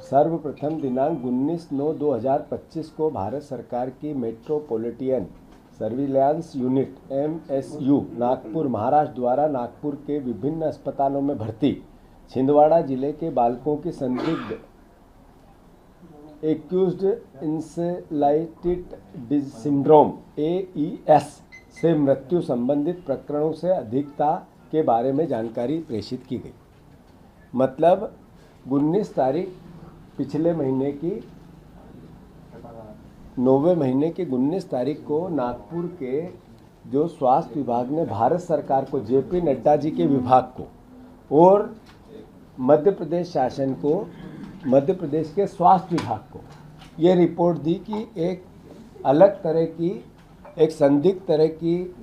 सर्वप्रथम दिनांक 19/9/2025 को भारत सरकार की metropolitan surveillance unit MSU Nagpur Maharashtra द्वारा नागपुर के विभिन्न अस्पतालों में भर्ती छिंदवाड़ा जिले के बालकों की संदिग्ध एक्यूज्ड इंसेफलाइटिस सिंड्रोम AES से मृत्यु संबंधित प्रकरणों से अधिकता के बारे में जानकारी प्रेषित की गई। मतलब 19 तारीख पिछले महीने की 9वें महीने की 19 तारीख को नागपुर के जो स्वास्थ्य विभाग ने भारत सरकार को JP नड्डा जी के विभाग को और मध्य प्रदेश शासन को मध्य प्रदेश के स्वास्थ्य विभाग को ये रिपोर्ट दी कि एक अलग तरह की एक संदिग्ध तरह की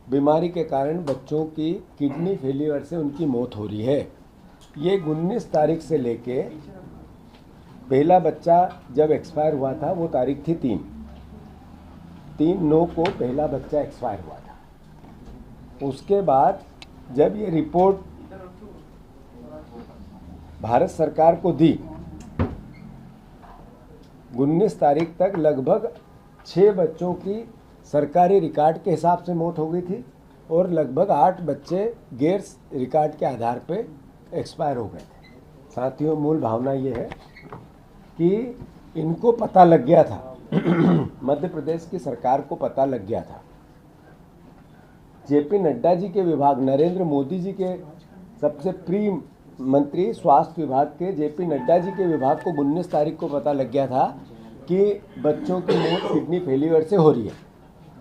बीमारी के कारण बच्चों की किडनी फेलियर से उनकी मौत हो रही है। ये 19 तारीख से लेके पहला बच्चा जब एक्सपायर हुआ था वो तारीख थी 3/9 को पहला बच्चा एक्सपायर हुआ था। उसके बाद जब ये रिपोर्ट भारत सरकार को दी 19 तारीख तक लगभग 6 बच्चों की सरकारी रिकॉर्ड के हिसाब से मौत हो गई थी और लगभग 8 बच्चे गैर रिकॉर्ड के आधार पे एक्सपायर हो गए थे। साथियों, मूल भावना ये है कि इनको पता लग गया था मध्य प्रदेश की सरकार को पता लग गया था। JP नड्डा जी के विभाग, नरेंद्र मोदी जी के सबसे प्रिय मंत्री स्वास्थ्य विभाग के JP नड्डा जी के विभाग को 19 तारीख को पता लग गया था कि बच्चों की मौत किडनी फेलियर से हो रही है।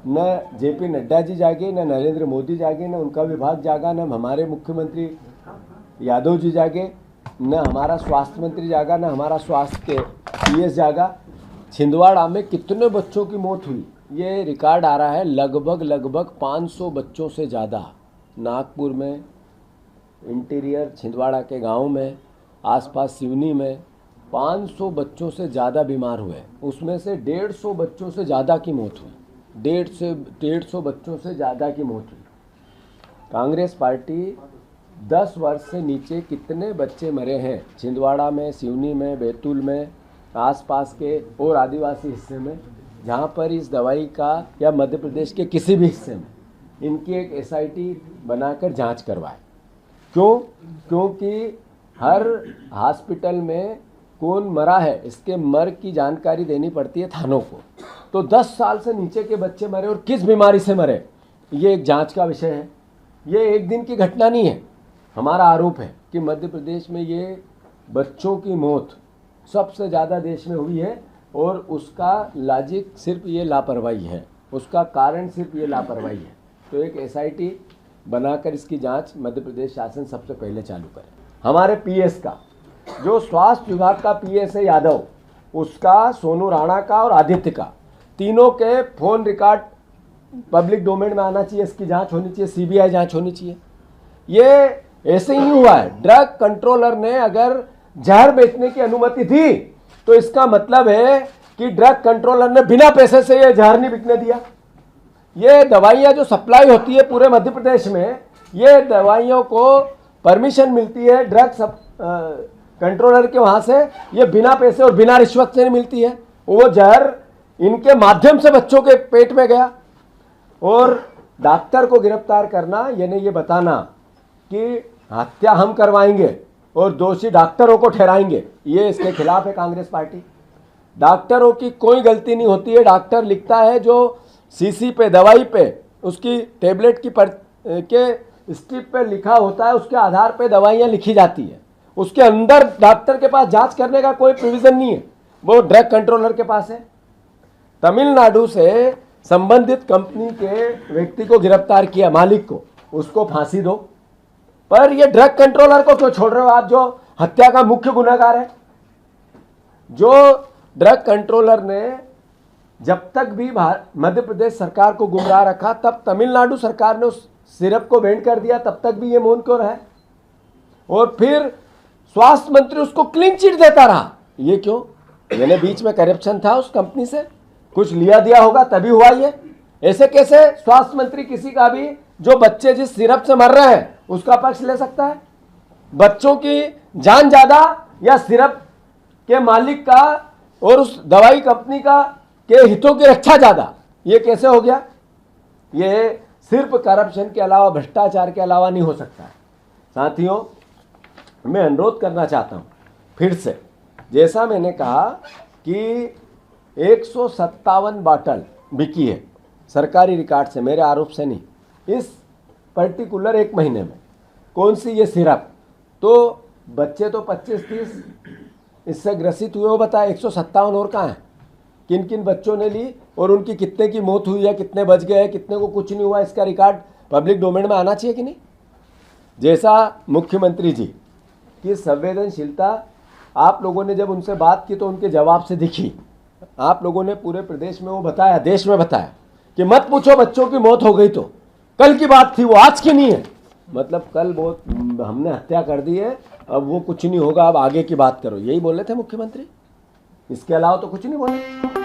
न JP नड्डा जी जागे, न नरेंद्र मोदी जागे, न उनका विभाग जागा, न हमारे मुख्यमंत्री यादव जी जागे, न हमारा स्वास्थ्य मंत्री जागा, न हमारा स्वास्थ्य के PS जागा। छिंदवाड़ा में कितने बच्चों की मौत हुई ये रिकॉर्ड आ रहा है, लगभग 500 बच्चों से ज़्यादा। नागपुर में, इंटीरियर छिंदवाड़ा के गांव में, आसपास सिवनी में 500 बच्चों से ज़्यादा बीमार हुए। उसमें से 150 बच्चों से ज़्यादा की मौत हुई। 150 बच्चों से ज़्यादा की मौत हुई। कांग्रेस पार्टी 10 वर्ष से नीचे कितने बच्चे मरे हैं छिंदवाड़ा में, सिवनी में, बैतूल में, आसपास के और आदिवासी हिस्से में, जहाँ पर इस दवाई का या मध्य प्रदेश के किसी भी हिस्से में इनकी एक SIT बनाकर जांच करवाए। क्यों? क्योंकि हर हॉस्पिटल में कौन मरा है इसके मर की जानकारी देनी पड़ती है थानों को। तो 10 साल से नीचे के बच्चे मरे और किस बीमारी से मरे ये एक जांच का विषय है। ये एक दिन की घटना नहीं है। हमारा आरोप है कि मध्य प्रदेश में ये बच्चों की मौत सबसे ज़्यादा देश में हुई है और उसका लॉजिक सिर्फ ये लापरवाही है, उसका कारण सिर्फ ये लापरवाही है। तो एक SIT बनाकर इसकी जांच मध्य प्रदेश शासन सबसे पहले चालू करे। हमारे PS का जो स्वास्थ्य विभाग का PS है यादव, उसका, सोनू राणा का और आदित्य का, तीनों के फ़ोन रिकॉर्ड पब्लिक डोमेन में आना चाहिए। इसकी जांच होनी चाहिए, CBI जांच होनी चाहिए। ये ऐसे ही हुआ है। ड्रग कंट्रोलर ने अगर जहर बेचने की अनुमति दी तो इसका मतलब है कि ड्रग कंट्रोलर ने बिना पैसे से ये जहर नहीं बिकने दिया। ये दवाइयाँ जो सप्लाई होती है पूरे मध्य प्रदेश में, ये दवाइयों को परमिशन मिलती है ड्रग कंट्रोलर के वहाँ से, ये बिना पैसे और बिना रिश्वत से नहीं मिलती है। वो जहर इनके माध्यम से बच्चों के पेट में गया। और डॉक्टर को गिरफ्तार करना यानी ये बताना कि हत्या हम करवाएंगे और दोषी डॉक्टरों को ठहराएंगे, ये इसके खिलाफ है कांग्रेस पार्टी। डॉक्टरों की कोई गलती नहीं होती है। डॉक्टर लिखता है जो शीशी पे, दवाई पे, उसकी टेबलेट की के स्ट्रिप पे लिखा होता है, उसके आधार पे दवाइयाँ लिखी जाती है। उसके अंदर डॉक्टर के पास जांच करने का कोई प्रोविज़न नहीं है, वो ड्रग कंट्रोलर के पास है। तमिलनाडु से संबंधित कंपनी के व्यक्ति को गिरफ्तार किया, मालिक को, उसको फांसी दो। पर ये ड्रग कंट्रोलर को क्यों छोड़ रहे हो आप, जो हत्या का मुख्य गुनहगार है? जो ड्रग कंट्रोलर ने जब तक भी मध्य प्रदेश सरकार को गुमराह रखा, तब तमिलनाडु सरकार ने उस सिरप को बैन कर दिया, तब तक भी ये मौन क्यों रहा? और फिर स्वास्थ्य मंत्री उसको क्लीन चिट देता रहा। ये क्यों? यानी बीच में करप्शन था उस कंपनी से, कुछ लिया दिया होगा तभी हुआ ये। ऐसे कैसे स्वास्थ्य मंत्री किसी का भी, जो बच्चे जिस सिरप से मर रहे हैं उसका पक्ष ले सकता है? बच्चों की जान ज्यादा या सिरप के मालिक का और उस दवाई कंपनी का के हितों की रक्षा ज़्यादा। ये कैसे हो गया? ये सिर्फ करप्शन के अलावा, भ्रष्टाचार के अलावा नहीं हो सकता। साथियों, मैं अनुरोध करना चाहता हूँ फिर से, जैसा मैंने कहा कि 157 बाटल बिकी है सरकारी रिकॉर्ड से, मेरे आरोप से नहीं, इस पर्टिकुलर 1 महीने में। कौन सी? ये सिरप। तो बच्चे तो 25-30 इससे ग्रसित हुए, वो बताए 157 और कहाँ हैं? किन किन बच्चों ने ली और उनकी कितने की मौत हुई है, कितने बच गए, कितने को कुछ नहीं हुआ, इसका रिकॉर्ड पब्लिक डोमेन में आना चाहिए कि नहीं? जैसा मुख्यमंत्री जी की संवेदनशीलता आप लोगों ने जब उनसे बात की तो उनके जवाब से दिखी। आप लोगों ने पूरे प्रदेश में वो बताया, देश में बताया कि मत पूछो बच्चों की मौत हो गई तो कल की बात थी, वो आज की नहीं है। मतलब कल बहुत हमने हत्या कर दी है, अब वो कुछ नहीं होगा, अब आगे की बात करो, यही बोले थे मुख्यमंत्री। इसके अलावा तो कुछ नहीं बोले।